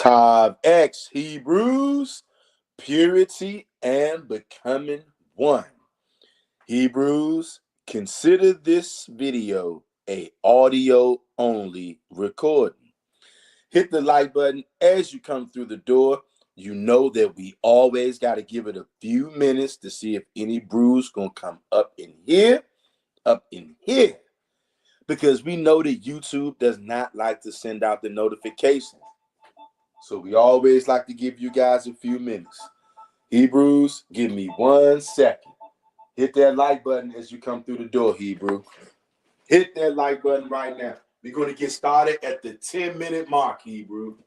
Tab X, Hebrews, purity and becoming one. Hebrews, consider this video a audio only recording. Hit the like button as you come through the door. You know that we always got to give it a few minutes to see if any brews gonna come up in here, because we know that YouTube does not like to send out the notifications. So we always like to give you guys a few minutes. Hebrews, give me 1 second. Hit that like button as you come through the door, Hebrew. Hit that like button right now. We're going to get started at the 10-minute mark, Hebrew.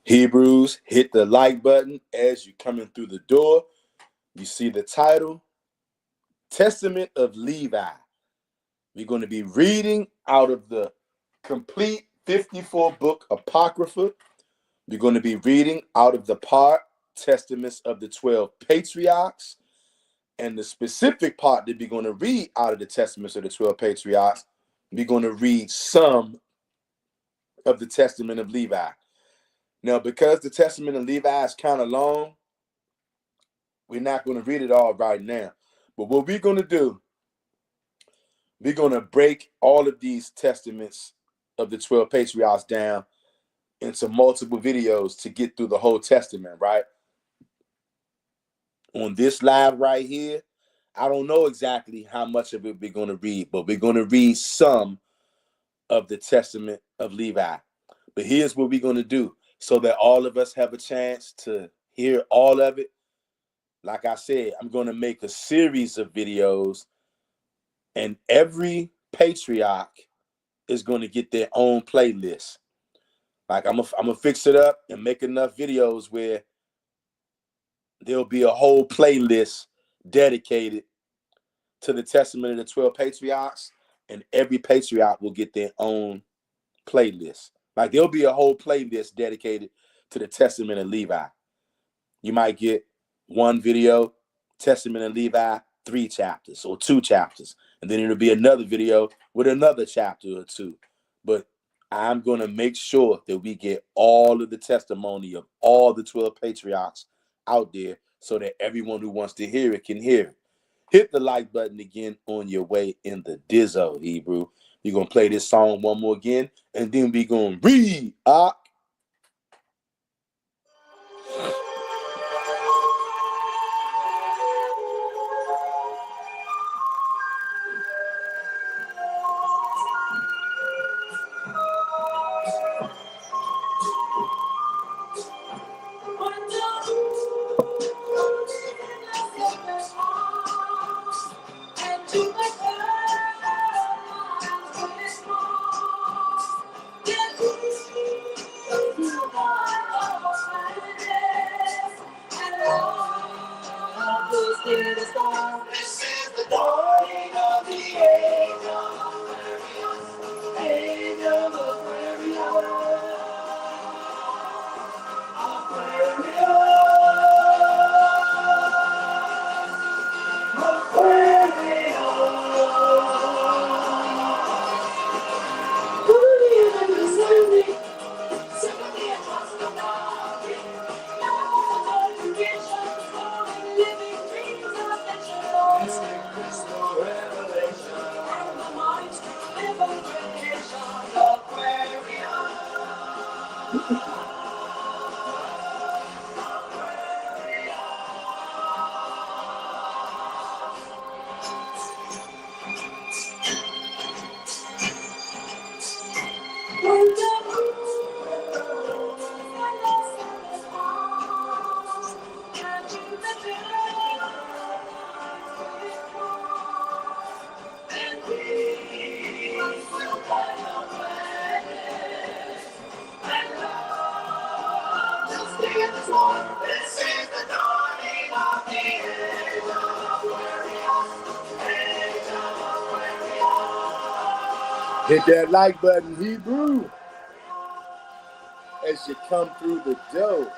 Hebrews, hit the like button as you're coming through the door. You see the title, Testament of Levi. We're going to be reading out of the complete 54-book Apocrypha. We're going to be reading out of the part, Testaments of the 12 Patriarchs. And the specific part that we're going to read out of the Testaments of the 12 Patriarchs, we're going to read some of the Testament of Levi. Now, because the Testament of Levi is kind of long, we're not going to read it all right now. But what we're going to do, we're going to break all of these testaments of the 12 patriarchs down into multiple videos to get through the whole testament, right? On this live right here, I don't know exactly how much of it we're going to read, but we're going to read some of the Testament of Levi. But here's what we're going to do so that all of us have a chance to hear all of it. Like I said, I'm going to make a series of videos, and every patriarch is going to get their own playlist. Like I'm gonna fix it up and make enough videos where there'll be a whole playlist dedicated to the Testament of the 12 Patriarchs, and every patriarch will get their own playlist. Like there'll be a whole playlist dedicated to the Testament of Levi. You might get one video, Testament of Levi, 3 chapters or 2 chapters. And then it'll be another video with another chapter or two. But I'm going to make sure that we get all of the testimony of all the 12 patriarchs out there so that everyone who wants to hear it can hear it. Hit the like button again on your way in the Dizzo, Hebrew. We're going to play this song one more again, and then we're going to read. This is the dawning of the age of Aquarius, age of Aquarius, Hit that like button, Hebrew, as you come through the door.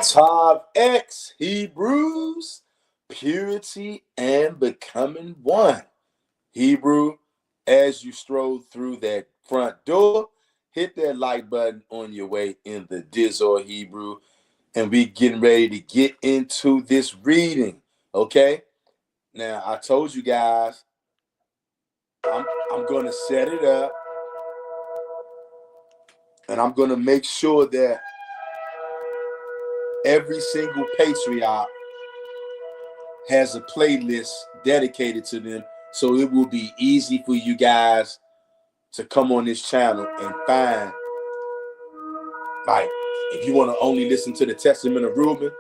Top X, Hebrews, purity and becoming one. Hebrew, as you stroll through that front door, hit that like button on your way in the Dizzo, Hebrew, and we getting ready to get into this reading, okay? Now, I told you guys, I'm going to set it up, and I'm going to make sure that every single patriarch has a playlist dedicated to them, so it will be easy for you guys to come on this channel and find, like, if you want to only listen to the Testament of Reuben,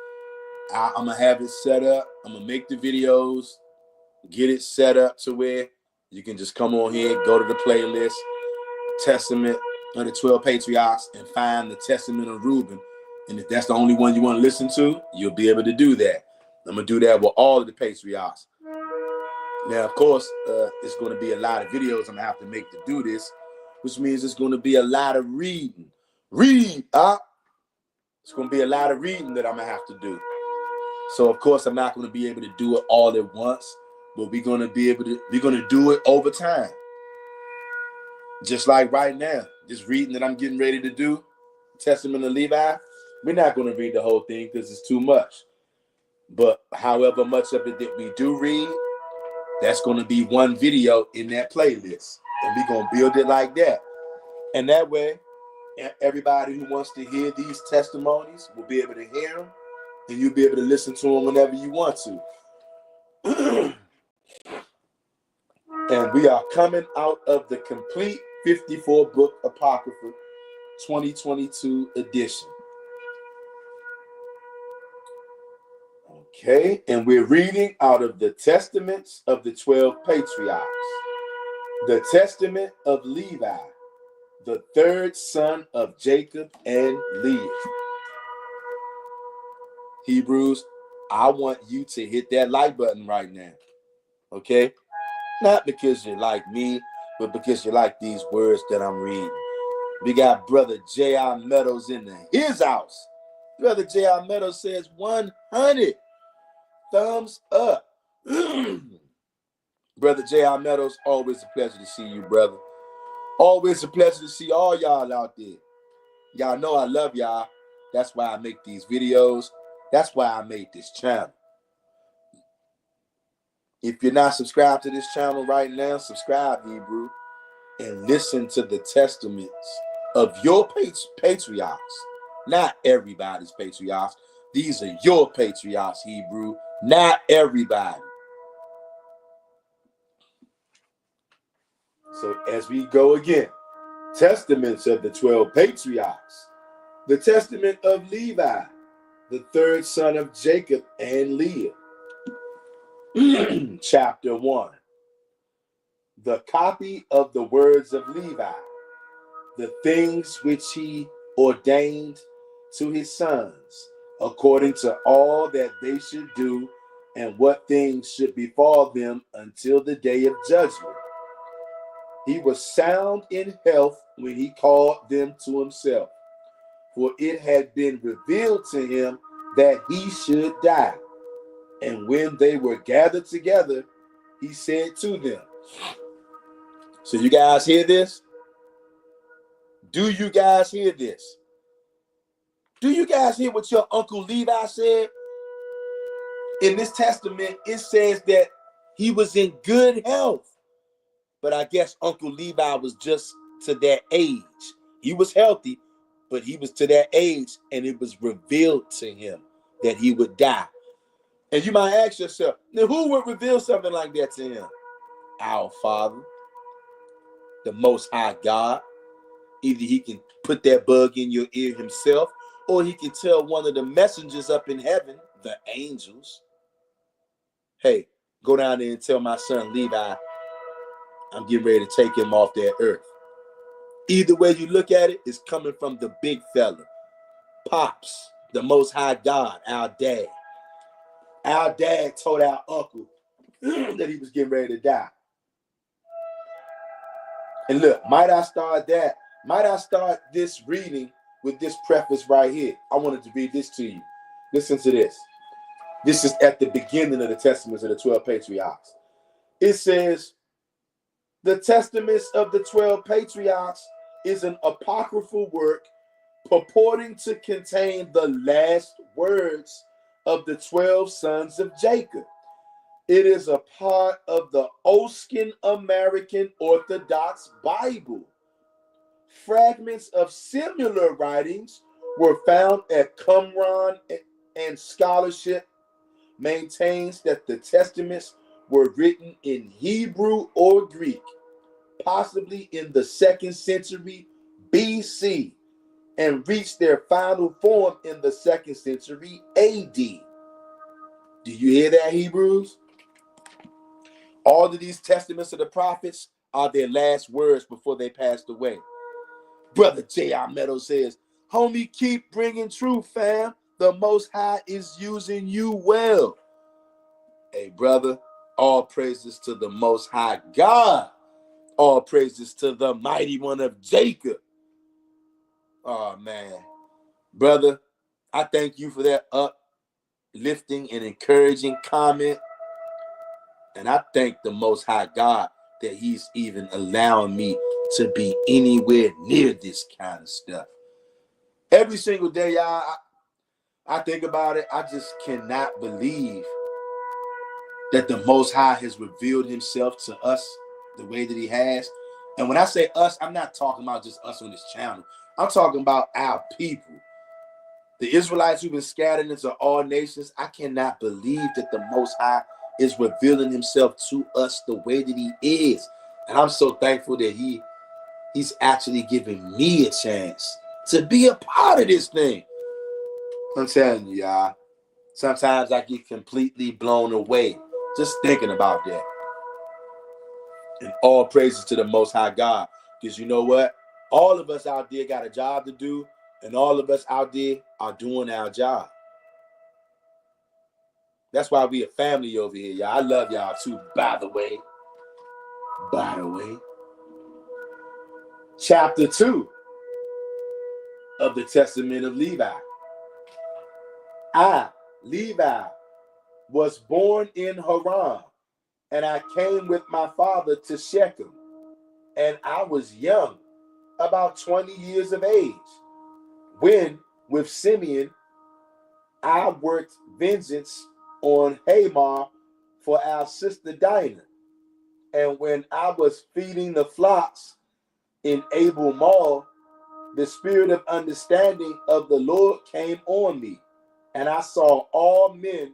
I'm going to have it set up. I'm going to make the videos get it set up to where you can just come on here, go to the playlist, Testament of the 12 Patriarchs, and find the Testament of Reuben. And if that's the only one you want to listen to, you'll be able to do that. I'm going to do that with all of the Patriarchs. Now, of course, it's going to be a lot of videos I'm going to have to make to do this, which means it's going to be a lot of reading. It's going to be a lot of reading that I'm going to have to do. So, of course, I'm not going to be able to do it all at once, but we're going to do it over time. Just like right now, this reading that I'm getting ready to do, Testament of Levi, we're not going to read the whole thing because it's too much. But however much of it that we do read, that's going to be one video in that playlist. And we're going to build it like that. And that way, everybody who wants to hear these testimonies will be able to hear them. And you'll be able to listen to them whenever you want to. And we are coming out of the complete 54-book Apocrypha 2022 edition. Okay, and we're reading out of the Testaments of the 12 Patriarchs. The Testament of Levi, the third son of Jacob and Leah. Hebrews, I want you to hit that like button right now. Okay? Not because you like me, but because you like these words that I'm reading. We got Brother J.R. Meadows in his house. Brother J.R. Meadows says 100 thumbs up. Brother J.R. Meadows, always a pleasure to see you, brother. Always a pleasure to see all y'all out there. Y'all know I love y'all. That's why I make these videos. That's why I made this channel. If you're not subscribed to this channel right now, subscribe, Hebrew, and listen to the testaments of your patriarchs. Not everybody's patriarchs. These are your patriarchs, Hebrew, not everybody. So as we go again, testaments of the 12 patriarchs, the testament of Levi, the third son of Jacob and Leah. Chapter 1. The copy of the words of Levi, the things which he ordained to his sons, according to all that they should do, and what things should befall them until the day of judgment. He was sound in health when he called them to himself, for it had been revealed to him that he should die. And when they were gathered together, he said to them. So you guys hear this? Do you guys hear this? Do you guys hear what your Uncle Levi said? In this testament, it says that he was in good health. But I guess Uncle Levi was just to that age. He was healthy, but he was to that age, and it was revealed to him that he would die. And you might ask yourself, now who would reveal something like that to him? Our Father, the Most High God. Either he can put that bug in your ear himself, or he can tell one of the messengers up in heaven, the angels, hey, go down there and tell my son Levi, I'm getting ready to take him off that earth. Either way you look at it, it's coming from the big fella, Pops, the Most High God, our dad. Our dad told our uncle that he was getting ready to die. And look, might I start this reading with this preface right here? I wanted to read this to you. Listen to this. This is at the beginning of the Testaments of the 12 Patriarchs. It says, the Testaments of the 12 Patriarchs is an apocryphal work purporting to contain the last words of the 12 sons of Jacob. It is a part of the Oscan American Orthodox Bible. Fragments of similar writings were found at Qumran, and scholarship maintains that the testaments were written in Hebrew or Greek, possibly in the 2nd century BC, and reached their final form in the 2nd century AD. Do you hear that, Hebrews? All of these testaments of the prophets are their last words before they passed away. Brother J.R. Meadows says, homie, keep bringing truth, fam. The Most High is using you well. Hey, brother, all praises to the Most High God. All praises to the mighty one of Jacob. Oh, man. Brother, I thank you for that uplifting and encouraging comment. And I thank the Most High God that he's even allowing me to be anywhere near this kind of stuff. Every single day, y'all, I think about it. I just cannot believe that the Most High has revealed himself to us the way that he has. And when I say us, I'm not talking about just us on this channel. I'm talking about our people. The Israelites who've been scattered into all nations. I cannot believe that the Most High is revealing himself to us the way that he is. And I'm so thankful that he's actually giving me a chance to be a part of this thing. I'm telling you, y'all, sometimes I get completely blown away just thinking about that. And all praises to the Most High God. Because you know what? All of us out there got a job to do, and all of us out there are doing our job. That's why we a family over here, y'all. I love y'all too, by the way. By the way. Chapter 2 of the Testament of Levi. I, Levi, was born in Haran, and I came with my father to Shechem, and I was young, about 20 years of age, when with Simeon I worked vengeance on Hamor for our sister Dinah. And when I was feeding the flocks in Abel Mall, the spirit of understanding of the Lord came on me, and I saw all men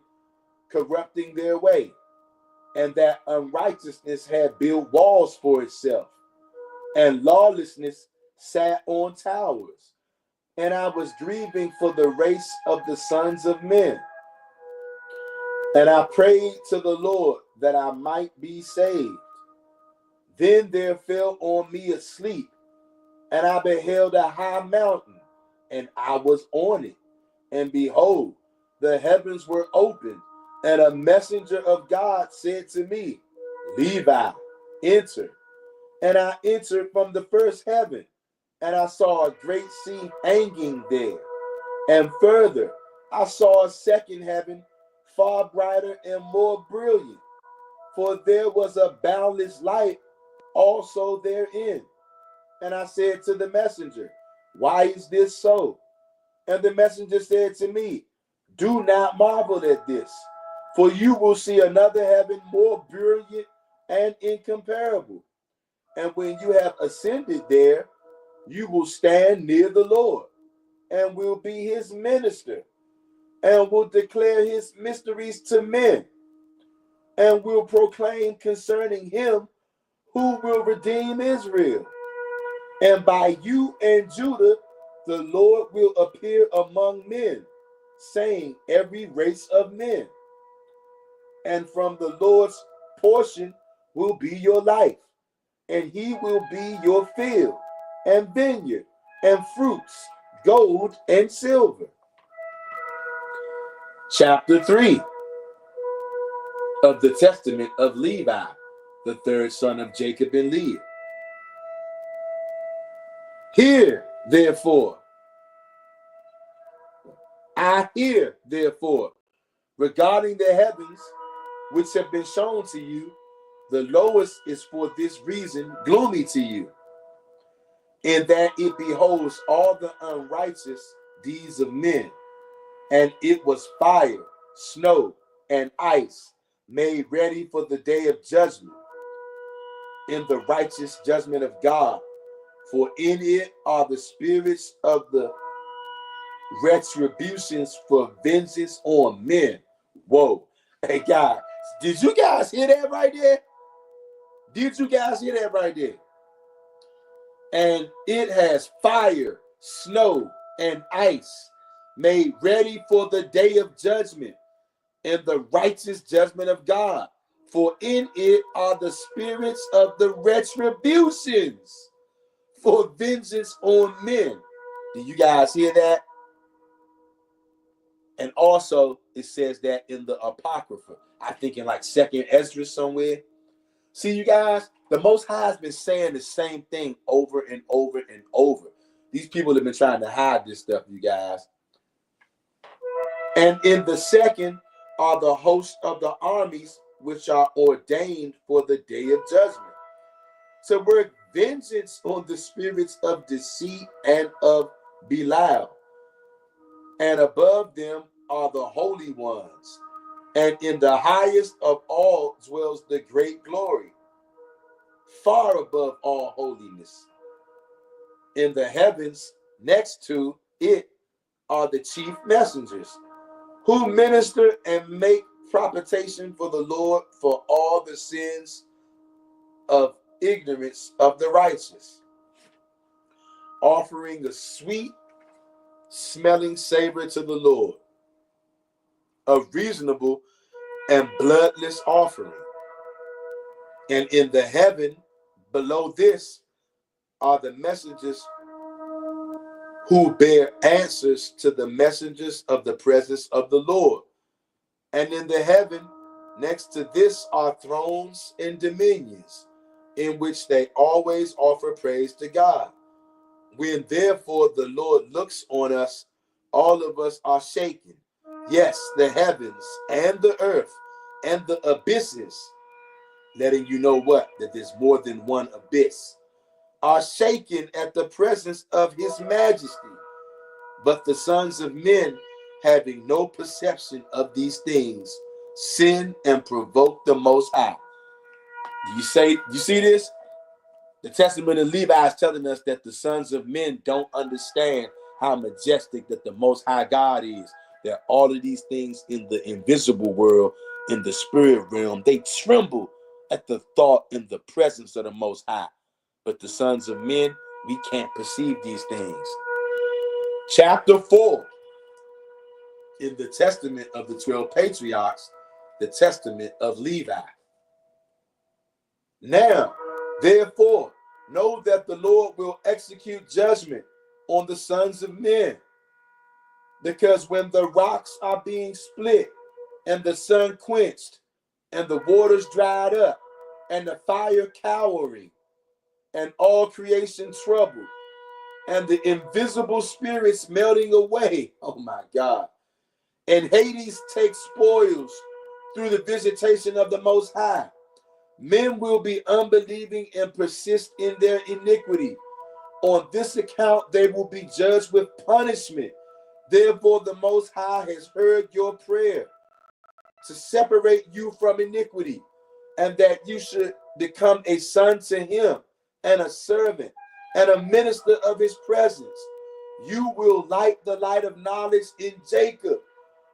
corrupting their way, and that unrighteousness had built walls for itself, and lawlessness sat on towers. And I was grieving for the race of the sons of men. And I prayed to the Lord that I might be saved. Then there fell on me a sleep, and I beheld a high mountain, and I was on it. And behold, the heavens were opened, and a messenger of God said to me, Levi, enter. And I entered from the first heaven, and I saw a great sea hanging there. And further, I saw a second heaven, far brighter and more brilliant, for there was a boundless light also therein. And I said to the messenger, why is this so? And the messenger said to me, do not marvel at this, for you will see another heaven more brilliant and incomparable. And when you have ascended there, you will stand near the Lord, and will be his minister, and will declare his mysteries to men, and will proclaim concerning him who will redeem Israel. And by you and Judah, the Lord will appear among men, saying every race of men. And from the Lord's portion will be your life, and he will be your field, and vineyard, and fruits, gold and silver. Chapter 3 of the Testament of Levi, the third son of Jacob and Leah. Hear, therefore, I hear, therefore, regarding the heavens which have been shown to you, the lowest is for this reason gloomy to you, in that it beholds all the unrighteous deeds of men, and it was fire, snow, and ice made ready for the day of judgment, in the righteous judgment of God. For in it are the spirits of the retributions for vengeance on men. Whoa. Hey, guys, did you guys hear that right there? Did you guys hear that right there? And it has fire, snow, and ice made ready for the day of judgment and the righteous judgment of God. for in it are the spirits of the retributions for vengeance on men. Do you guys hear that? And also, it says that in the Apocrypha. I think in like Second Ezra somewhere. See, you guys, the Most High has been saying the same thing over and over and over. These people have been trying to hide this stuff, you guys. And in the second are the hosts of the armies, which are ordained for the day of judgment, to work vengeance on the spirits of deceit and of Belial. And above them are the holy ones. And in the highest of all dwells the great glory, far above all holiness. In the heavens next to it are the chief messengers, who minister and make propitiation for the Lord for all the sins of ignorance of the righteous, offering a sweet smelling savor to the Lord, a reasonable and bloodless offering. And in the heaven below this are the messengers who bear answers to the messengers of the presence of the Lord. And in the heaven next to this are thrones and dominions, in which they always offer praise to God. When therefore the Lord looks on us, all of us are shaken. Yes, the heavens and the earth and the abysses, letting you know what? That there's more than one abyss, are shaken at the presence of his majesty. But the sons of men, having no perception of these things, sin and provoke the Most High. You see this? The Testament of Levi is telling us that the sons of men don't understand how majestic that the Most High God is. That all of these things in the invisible world, in the spirit realm, they tremble at the thought in the presence of the Most High. But the sons of men, we can't perceive these things. Chapter 4, in the testament of the 12 patriarchs, the testament of Levi. Now, therefore, know that the Lord will execute judgment on the sons of men. Because when the rocks are being split, and the sun quenched, and the waters dried up, and the fire cowering, and all creation troubled, and the invisible spirits melting away, oh my God, and Hades takes spoils through the visitation of the Most High, men will be unbelieving and persist in their iniquity. On this account, they will be judged with punishment. Therefore, the Most High has heard your prayer to separate you from iniquity, and that you should become a son to him, and a servant, and a minister of his presence. You will light the light of knowledge in Jacob,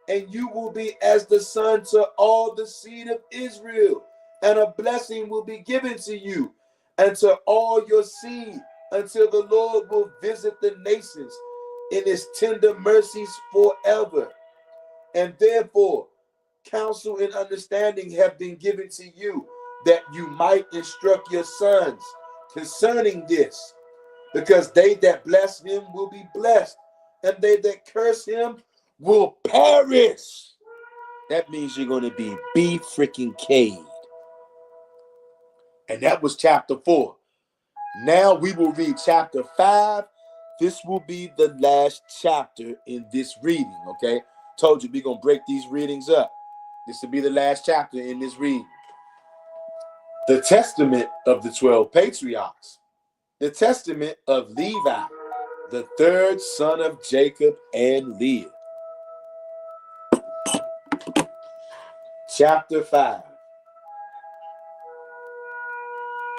and you will be as the sun to all the seed of Israel, and a blessing will be given to you and to all your seed, until the Lord will visit the nations in his tender mercies forever. And therefore, counsel and understanding have been given to you, that you might instruct your sons concerning this. Because they that bless him will be blessed, and they that curse him will perish. That means you're going to be freaking K'd. And that was chapter 4. Now we will read chapter 5. This will be the last chapter in this reading, okay? Told you we're going to break these readings up. This will be the last chapter in this reading. The testament of the 12 patriarchs. The testament of Levi, the third son of Jacob and Leah. Chapter 5.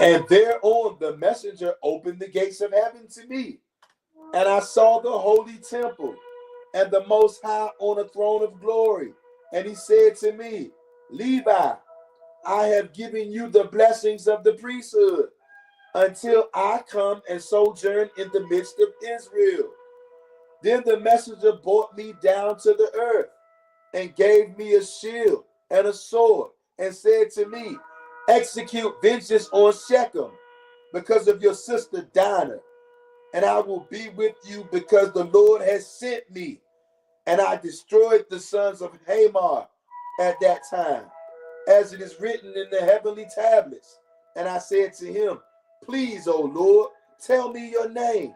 And thereon the messenger opened the gates of heaven to me, and I saw the holy temple and the Most High on a throne of glory. And he said to me, Levi, I have given you the blessings of the priesthood until I come and sojourn in the midst of Israel. Then the messenger brought me down to the earth and gave me a shield and a sword and said to me, execute vengeance on Shechem because of your sister Dinah, and I will be with you because the Lord has sent me. And I destroyed the sons of Hamor at that time, as it is written in the heavenly tablets. And I said to him, please, O Lord, tell me your name,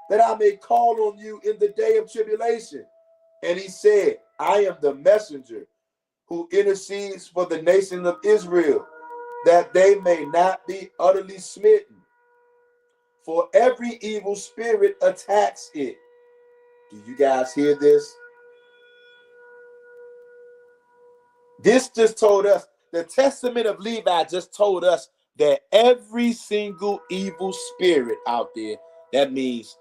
that I may call on you in the day of tribulation. And he said, I am the messenger who intercedes for the nation of Israel, that they may not be utterly smitten. For every evil spirit attacks it. Do you guys hear this? This just told us, the testament of Levi just told us that every single evil spirit out there, that means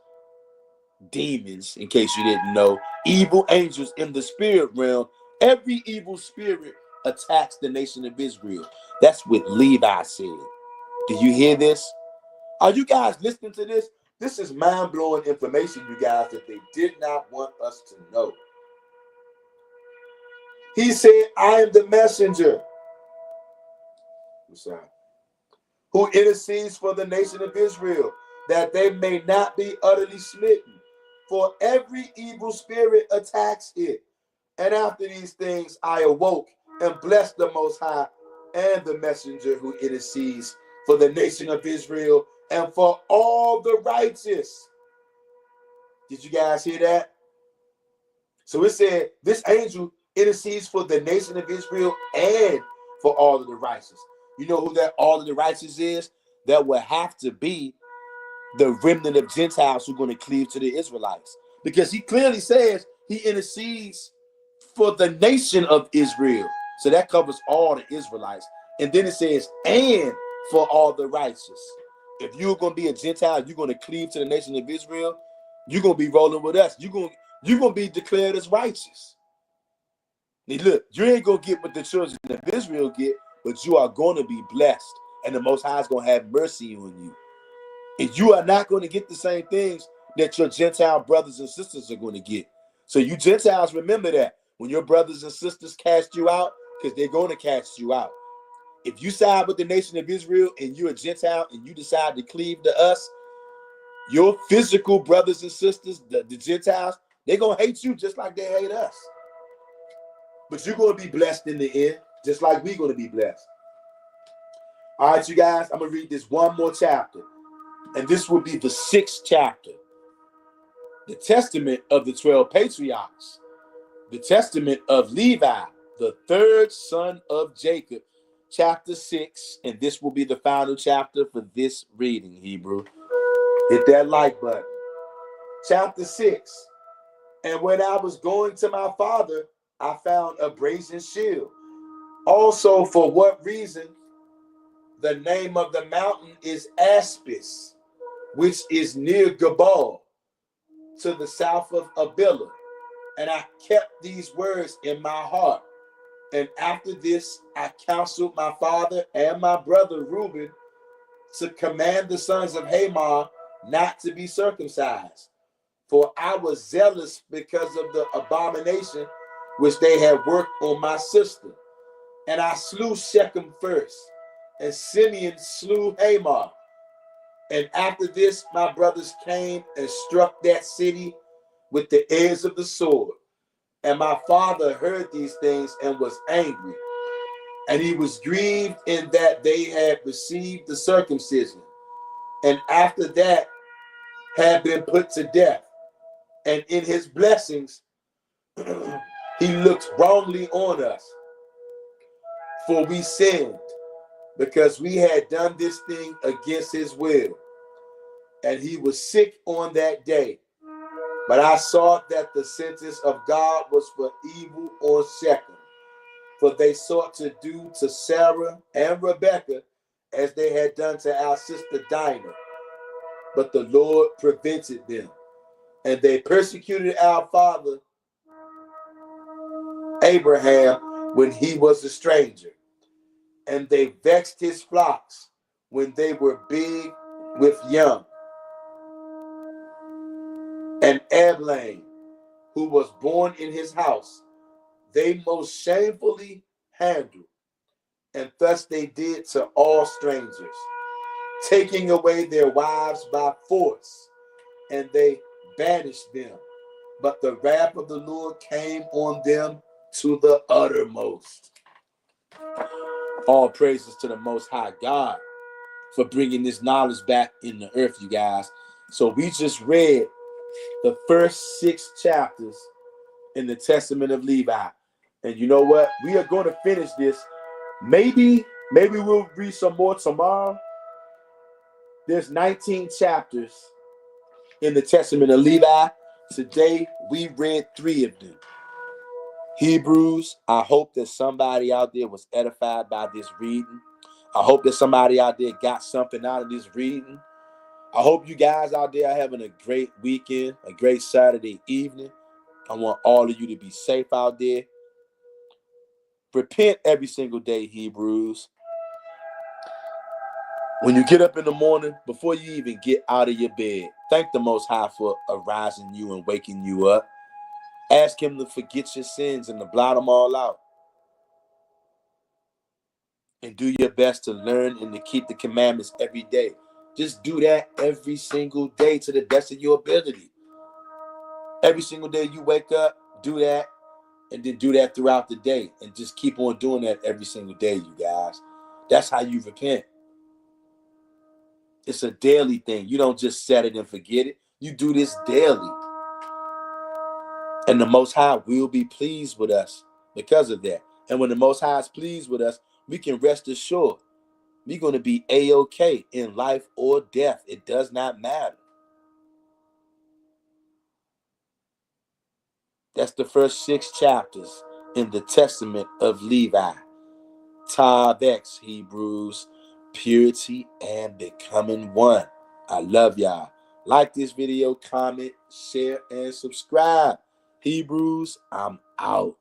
demons, in case you didn't know, evil angels in the spirit realm, every evil spirit attacks the nation of Israel. That's what Levi said. Do you hear this? Are you guys listening to this? This is mind-blowing information, you guys, that they did not want us to know. He said, I am the messenger who intercedes for the nation of Israel, that they may not be utterly smitten. For every evil spirit attacks it. And after these things I awoke and blessed the Most High and the messenger who intercedes for the nation of Israel and for all the righteous. Did you guys hear that? So it said this angel intercedes for the nation of Israel and for all of the righteous. You know who that all of the righteous is? That will have to be the remnant of Gentiles who are going to cleave to the Israelites. Because he clearly says he intercedes for the nation of Israel. So that covers all the Israelites. And then it says, and for all the righteous. If you're going to be a Gentile, you're going to cleave to the nation of Israel, you're going to be rolling with us. You're going to be declared as righteous. Now look, you ain't going to get what the children of Israel get, but you are going to be blessed. And the Most High is going to have mercy on you. And you are not going to get the same things that your Gentile brothers and sisters are going to get. So you Gentiles, remember that. When your brothers and sisters cast you out, because they're going to cast you out. If you side with the nation of Israel and you're a Gentile and you decide to cleave to us, your physical brothers and sisters, the Gentiles, they're going to hate you just like they hate us. But you're going to be blessed in the end, just like we're going to be blessed. All right, you guys, I'm going to read this one more chapter. And this will be the 6th chapter. The testament of the 12 patriarchs. The testament of Levi, the 3rd son of Jacob. Chapter 6. And this will be the final chapter for this reading, Hebrew. Hit that like button. Chapter 6. And when I was going to my father, I found a brazen shield. Also, for what reason? The name of the mountain is Aspis, which is near Gabal, to the south of Abilah. And I kept these words in my heart. And after this, I counseled my father and my brother Reuben to command the sons of Hamor not to be circumcised. For I was zealous because of the abomination which they had worked on my sister. And I slew Shechem first, and Simeon slew Hamor. And after this, my brothers came and struck that city with the edge of the sword. And my father heard these things and was angry. And he was grieved in that they had received the circumcision. And after that had been put to death. And in his blessings, he looked wrongly on us. For we sinned, because we had done this thing against his will. And he was sick on that day. But I saw that the sentence of God was for evil on Shechem. For they sought to do to Sarah and Rebekah as they had done to our sister Dinah. But the Lord prevented them. And they persecuted our father Abraham when he was a stranger. And they vexed his flocks when they were big with young. And Ablaim, who was born in his house, they most shamefully handled. And thus they did to all strangers, taking away their wives by force, and they banished them. But the wrath of the Lord came on them to the uttermost. All praises to the Most High God for bringing this knowledge back in the earth, you guys. So we just read the first 6 chapters in the Testament of Levi. And you know what? We are going to finish this. Maybe we'll read some more tomorrow. There's 19 chapters in the Testament of Levi. Today, we read 3 of them. Hebrews, I hope that somebody out there was edified by this reading. I hope that somebody out there got something out of this reading. I hope you guys out there are having a great weekend, a great Saturday evening. I want all of you to be safe out there. Repent every single day, Hebrews. When you get up in the morning, before you even get out of your bed, thank the Most High for arising you and waking you up. Ask him to forget your sins and to blot them all out. And do your best to learn and to keep the commandments every day. Just do that every single day to the best of your ability. Every single day you wake up, do that, and then do that throughout the day. And just keep on doing that every single day, you guys. That's how you repent. It's a daily thing. You don't just set it and forget it. You do this daily. And the Most High will be pleased with us because of that. And when the Most High is pleased with us, we can rest assured we're going to be A-OK in life or death. It does not matter. That's the first 6 chapters in the Testament of Levi. Tav X, Hebrews, purity and becoming one. I love y'all. Like this video, comment, share, and subscribe. Hebrews, I'm out.